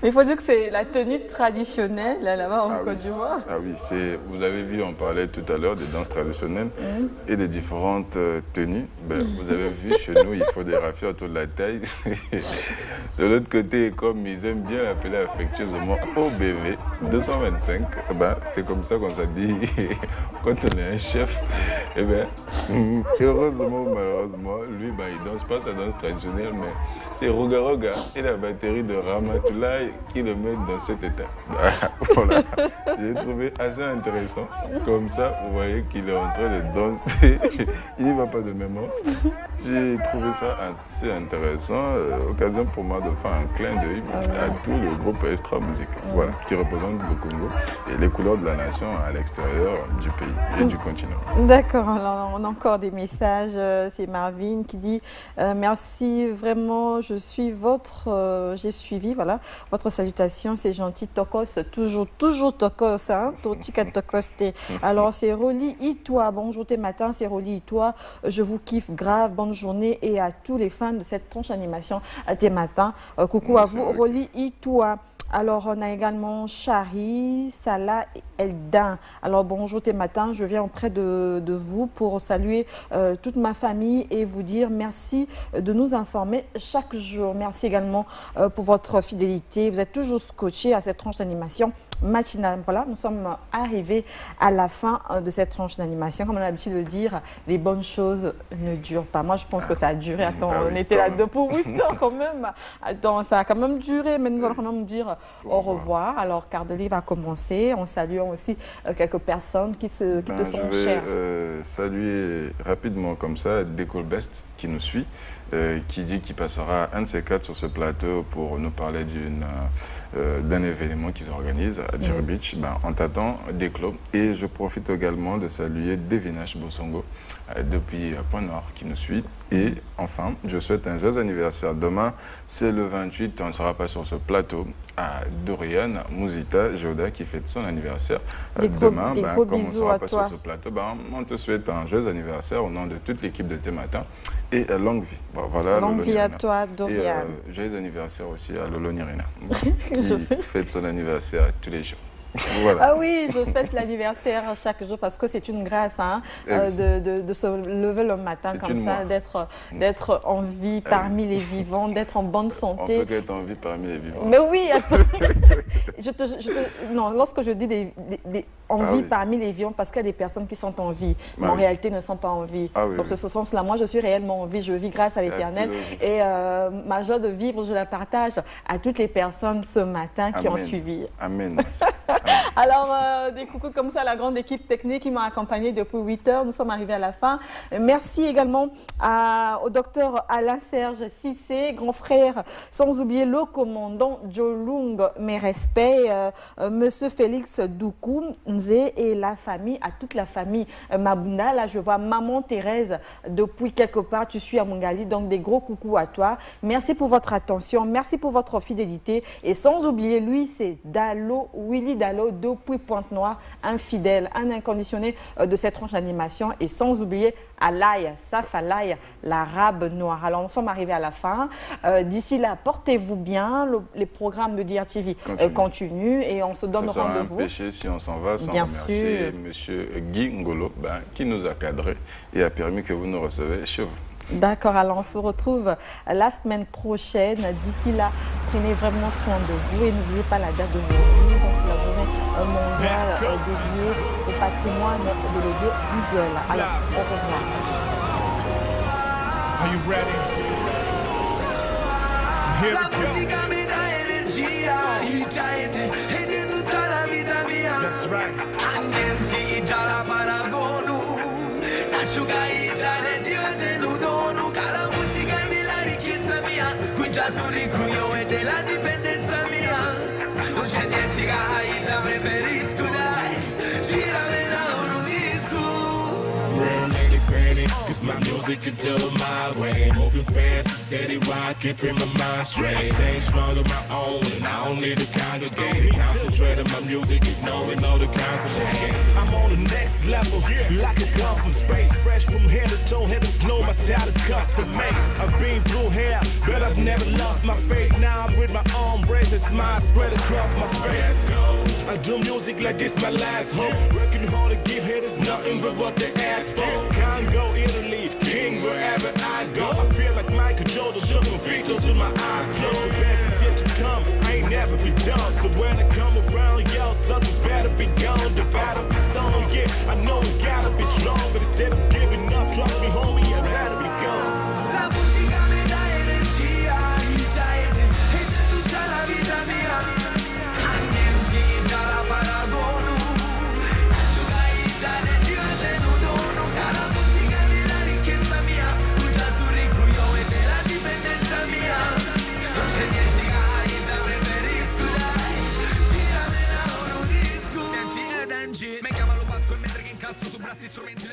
Mais il faut dire que c'est la tenue traditionnelle là-bas en Côte d'Ivoire. Ah oui, vous avez vu, on parlait tout à l'heure des danses traditionnelles et des différentes tenues. Ben, vous avez vu, chez nous, il faut des raffias autour de la taille. De l'autre côté, comme ils aiment bien l'appeler affectueusement OBV 225, ben, c'est comme ça qu'on s'habille quand on est un chef. Et ben, heureusement ou malheureusement, lui, ben, il ne danse pas sa danse traditionnelle, mais C'est Roga Roga et la batterie de Ramatoulaye qui le mettent dans cet état. Voilà. J'ai trouvé assez intéressant. Comme ça, vous voyez qu'il est en train de danser. Il n'y va pas de mémoire. J'ai trouvé ça assez intéressant. Occasion pour moi de faire un clin d'œil à tout le groupe Extra Musique, voilà, qui représente le Congo et les couleurs de la nation à l'extérieur du pays et du continent. D'accord, alors on a encore des messages. C'est Marvin qui dit merci vraiment, j'ai suivi voilà, votre salutation, c'est gentil, Tokos, toujours Tokos, hein, Totika Tokos. Alors c'est Roli Itoa, bonjour tes matins, c'est Roli Itoa, je vous kiffe grave, bonne journée et à tous les fans de cette tronche animation à tes matins. Coucou à vous, Roli Itoa. Alors, on a également Chari, Salah et Eldin. Alors, bonjour tes matins, je viens auprès de vous pour saluer toute ma famille et vous dire merci de nous informer chaque jour. Merci également pour votre fidélité. Vous êtes toujours scotchés à cette tranche d'animation matinale. Voilà, nous sommes arrivés à la fin de cette tranche d'animation. Comme on a l'habitude de dire, les bonnes choses ne durent pas. Moi, je pense que ça a duré. Attends, on était là pour 8 heures quand même. Attends, ça a quand même duré, mais nous allons quand même dire au revoir. Alors, Cardeli va commencer. On salue aussi quelques personnes qui te sont chères. Je vais saluer rapidement comme ça Décol Best qui nous suit, qui dit qu'il passera un de ces quatre sur ce plateau pour nous parler d'un événement qui s'organise à Djiri Beach. On t'attend, Déclo. Et je profite également de saluer Devinash Bosongo depuis Point-Nord qui nous suit. Et enfin, je souhaite un joyeux anniversaire. Demain, c'est le 28, on ne sera pas sur ce plateau, à Dorian Mouzita Joda qui fête son anniversaire. Demain, comme on ne sera pas sur ce plateau, on te souhaite un joyeux anniversaire au nom de toute l'équipe de Tes Matins et longue vie. Voilà, longue vie à toi, Dorian. Et joyeux anniversaire aussi à Lolo Nirina, qui fête son anniversaire tous les jours. Voilà. Ah oui, je fête l'anniversaire chaque jour parce que c'est une grâce de se lever le matin comme ça, d'être en vie parmi les vivants, d'être en bonne santé. On peut être en vie parmi les vivants. Mais oui, attends. Non, lorsque je dis en vie parmi les vivants, parce qu'il y a des personnes qui sont en vie, mais en réalité ne sont pas en vie. Donc, ce sens-là, moi, je suis réellement en vie, je vis grâce à l'Éternel. Et ma joie de vivre, je la partage à toutes les personnes ce matin qui ont suivi. Amen. Alors, des coucous comme ça à la grande équipe technique qui m'a accompagné depuis 8 heures. Nous sommes arrivés à la fin. Merci également au docteur Alain Serge Cissé, grand frère, sans oublier le commandant Jolung, mes respects, monsieur Félix Doukou, Nzé et la famille, à toute la famille Mabunda. Là, je vois maman Thérèse depuis quelque part. Tu suis à Mongali, donc des gros coucous à toi. Merci pour votre attention, merci pour votre fidélité. Et sans oublier, lui, c'est Dalo, Willy Dalo, depuis Pointe-Noire, un fidèle, un inconditionné de cette tranche d'animation. Et sans oublier Alaï, Saf Alaï, l'arabe noir. Alors, nous sommes arrivés à la fin. D'ici là, portez-vous bien. Les programmes de DRTV continuent et on se donne rendez-vous. Ce sera un péché si on s'en va sans remercier M. Guy Ngolo qui nous a cadrés et a permis que vous nous recevez chez vous. D'accord, alors on se retrouve la semaine prochaine. D'ici là, prenez vraiment soin de vous et n'oubliez pas la date d'aujourd'hui. Donc c'est la journée mondiale dédiée au patrimoine de l'audiovisuel. Alors, au revoir. Are you ready? La musica mi dà energia, e di tutta la vita mia. That's right. Andienti già la paragono, s'asciugai già le divente nudono, che la musica è la ricchezza mia, qui già sorrico e te la dipendenza mia. Non c'è niente che hai già preferisco, dai, girami da un disco. Real lady granny, cause my music can do my way. Moving fast and steady while keeping my mind straight. I stay strong on my own and I don't need to congregate. Concentrate on my music, ignoring all the concentrate. I'm on the next level, like a gun from space. Fresh from head to toe, head to snow, my style is custom made. I've been blue hair, but I've never lost my faith. Now I'm with my arm raised and smile spread across my face. I do music like this, my last hope. Working hard to give haters nothing but what they ask for. Congo, Italy, king wherever I go. I feel like Michael Jordan, shook my feet, those with my eyes closed. The best is yet to come, I ain't never be done. So when I come around, y'all suckers better be gone. The battle is on, yeah, I know we gotta be strong. But instead of giving up, trust me homie, I'd rather be gone. La musica mi dà energia, questi strumenti